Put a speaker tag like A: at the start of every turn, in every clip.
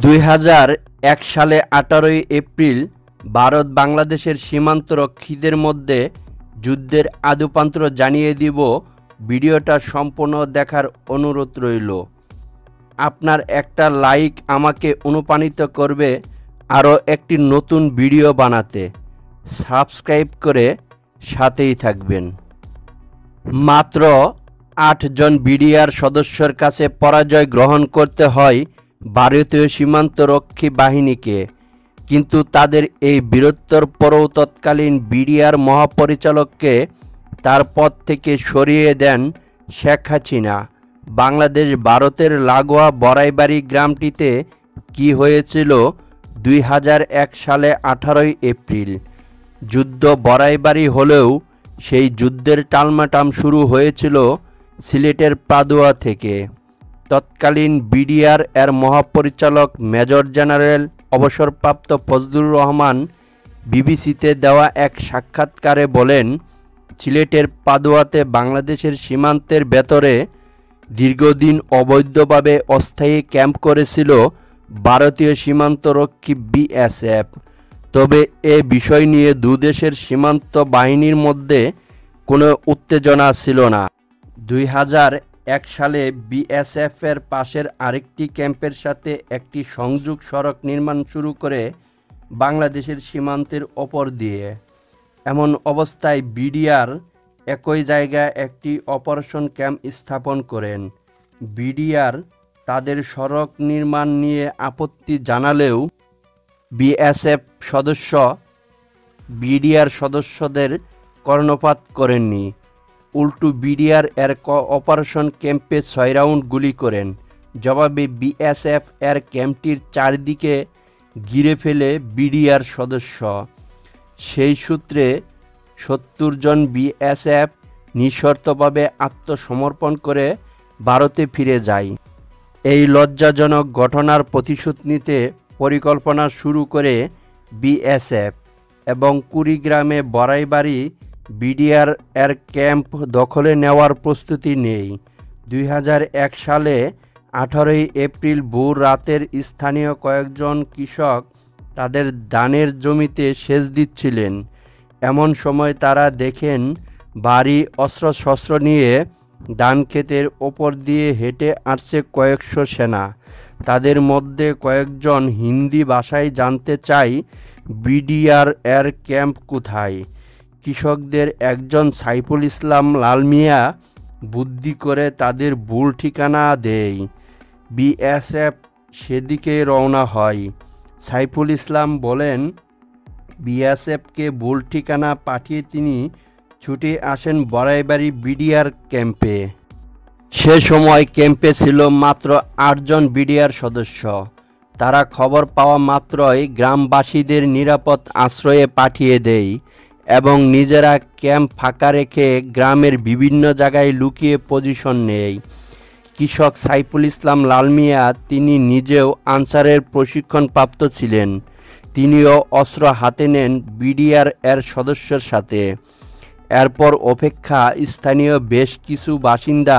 A: ২০০১ সালে ১৮ এপ্রিল ভারত বাংলাদেশের সীমান্তরক্ষীদের মধ্যে যুদ্ধের আদ্যোপান্ত জানিয়ে দিব। ভিডিওটা সম্পূর্ণ দেখার অনুরোধ রইল। আপনার একটা লাইক আমাকে অনুপ্রাণিত করবে আরও একটি নতুন ভিডিও বানাতে। সাবস্ক্রাইব করে সাথেই থাকবেন। মাত্র ৮ জন বিডিআর সদস্যর কাছে পরাজয় গ্রহণ করতে হয় ভারতীয় সীমান্তরক্ষী বাহিনীকে, কিন্তু তাদের এই বীরত্বর পরও তৎকালীন বিডিআর মহাপরিচালককে তার পদ থেকে সরিয়ে দেন শেখ হাসিনা। বাংলাদেশ ভারতের লাগোয়া বড়াইবাড়ি গ্রামটিতে কি হয়েছিল ২০০১ সালে ১৮ এপ্রিল? যুদ্ধ বড়াইবাড়ি হলেও সেই যুদ্ধের টালমাটাম শুরু হয়েছিল সিলেটের পাদুয়া থেকে। তৎকালীন বিডিআর এর মহাপরিচালক মেজর জেনারেল অবসরপ্রাপ্ত ফজলুর রহমান বিবিসিতে দেওয়া এক সাক্ষাৎকারে বলেন, সিলেটের পাদুয়াতে বাংলাদেশের সীমান্তের ভেতরে দীর্ঘদিন অবৈধভাবে অস্থায়ী ক্যাম্প করেছিল ভারতীয় সীমান্তরক্ষী বিএসএফ। তবে এ বিষয় নিয়ে দুদেশের সীমান্ত বাহিনীর মধ্যে কোনো উত্তেজনা ছিল না। ২০০১ সালে বিএসএফের পাশের আরেকটি ক্যাম্পের সাথে একটি সংযোগ সড়ক নির্মাণ শুরু করে বাংলাদেশের সীমান্তের ওপর দিয়ে। এমন অবস্থায় বিডিআর একই জায়গায় একটি অপারেশন ক্যাম্প স্থাপন করেন। বিডিআর তাদের সড়ক নির্মাণ নিয়ে আপত্তি জানালেও বিএসএফ সদস্য বিডিআর সদস্যদের কর্ণপাত করেননি। উল্টো বিডিআর এর অপারেশন ক্যাম্পে ৬ রাউন্ড গুলি করেন। জবাবে বিএসএফ এর ক্যাম্পটির চারদিকে ঘিরে ফেলে বিডিআর সদস্য। সেই সূত্রে ৭০ জন বিএসএফ নিঃশর্তভাবে আত্মসমর্পণ করে ভারতে ফিরে যায়। এই লজ্জাজনক ঘটনার প্রতিশোধ নিতে পরিকল্পনা শুরু করে বিএসএফ এবং কুড়িগ্রামে বড়াইবাড়ি বিডিআর এর ক্যাম্প দখলে নেওয়ার প্রস্তুতি নেয়। ২০০১ সালে ১৮ এপ্রিল ভোর রাতের স্থানীয় কয়েকজন কৃষক তাদের ধানের জমিতে সেচ দিচ্ছিলেন। এমন সময় তারা দেখেন ভারী অস্ত্রশস্ত্র নিয়ে ধান ক্ষেতের ওপর দিয়ে হেঁটে আসছে কয়েকশো সেনা। তাদের মধ্যে কয়েকজন হিন্দি ভাষায় জানতে চায় বিডিআর এর ক্যাম্প কোথায়। কৃষকদের একজন সাইফুল ইসলাম লাল মিয়া বুদ্ধি করে তাদের ভুল ঠিকানা দেয়। বিএসএফ সেদিকে রওনা হয়। সাইফুল ইসলাম বলেন, বিএসএফকে ভুল ঠিকানা পাঠিয়ে তিনি ছুটে আসেন বড়াইবাড়ি বিডিআর ক্যাম্পে। সে সময় ক্যাম্পে ছিল মাত্র ৮ জন বিডিআর সদস্য। তারা খবর পাওয়া মাত্রই গ্রামবাসীদের নিরাপদ আশ্রয়ে পাঠিয়ে দেয় এবং নিজেরা ক্যাম্প ফাঁকা রেখে গ্রামের বিভিন্ন জায়গায় লুকিয়ে পজিশন নেয়। কৃষক সাইফুল ইসলাম লাল মিয়া তিনি নিজেও আনসারের প্রশিক্ষণপ্রাপ্ত ছিলেন। তিনিও অস্ত্র হাতে নেন বিডিআর এর সদস্যের সাথে। এরপর অপেক্ষা। স্থানীয় বেশ কিছু বাসিন্দা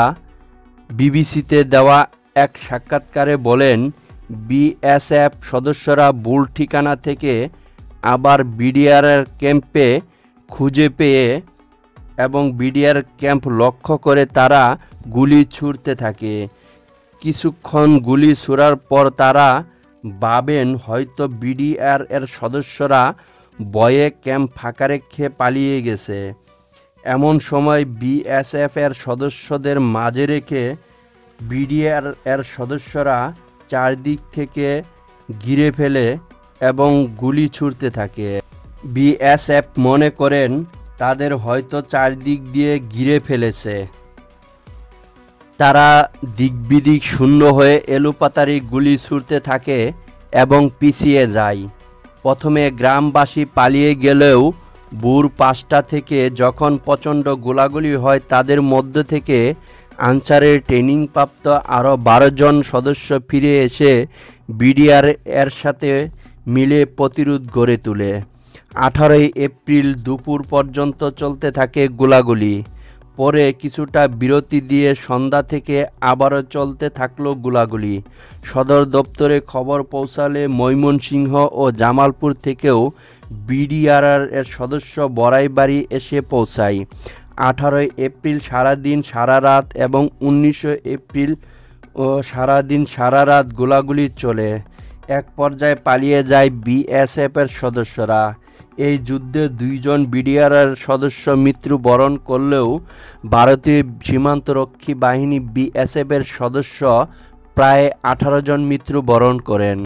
A: বিবিসিতে দেওয়া এক সাক্ষাৎকারে বলেন, বিএসএফ সদস্যরা ভুল ঠিকানা থেকে আবার বিডিআর ক্যাম্পে খুঁজে পেয়ে এবং বিডিআর ক্যাম্প লক্ষ্য করে তারা গুলি ছুড়তে থাকে। কিছুক্ষণ গুলি ছোড়ার পর তারা ভাবেন হয়তো বিডিআর এর সদস্যরা ভয়ে ক্যাম্প ফাঁকা রেখে পালিয়ে গেছে। এমন সময় বিএসএফ এর সদস্যদের মাঝে রেখে বিডিআর এর সদস্যরা চারদিক থেকে ঘিরে ফেলে এবং গুলি ছুড়তে থাকে। বিএসএফ মনে করেন তাদের হয়তো চারদিক দিয়ে ঘিরে ফেলেছে। তারা দিকবিদিক শূন্য হয়ে এলোপাতাড়ি গুলি ছুড়তে থাকে এবং পিছিয়ে যায়। প্রথমে গ্রামবাসী পালিয়ে গেলেও ভোর ৫টা থেকে যখন প্রচণ্ড গোলাগুলি হয় তাদের মধ্য থেকে আনসারের ট্রেনিংপ্রাপ্ত আরও ১২ জন সদস্য ফিরে এসে বিডিআর এর সাথে মিলে প্রতিরোধ গড়ে তোলে। ১৮ এপ্রিল দুপুর পর্যন্ত চলতে থাকে গোলাগুলি। পরে কিছুটা বিরতি দিয়ে সন্ধ্যা থেকে আবারও চলতে থাকলো গোলাগুলি। সদর দপ্তরে খবর পৌঁছালে ময়মনসিংহ ও জামালপুর থেকেও বিডিআর এর সদস্য বড়াইবাড়ি এসে পৌঁছায়। 18 এপ্রিল সারাদিন সারা রাত এবং 19 এপ্রিল ও সারাদিন সারা রাত গোলাগুলি চলে। এক পর্যায়ে পালিয়ে যায় বিএসএফের সদস্যরা। এই যুদ্ধে 2 জন বিডিআর সদস্য মৃত্যুবরণ করলেও ভারতীয় সীমান্তরক্ষী বাহিনী বিএসএফের সদস্য প্রায় 18 জন মৃত্যুবরণ করেন।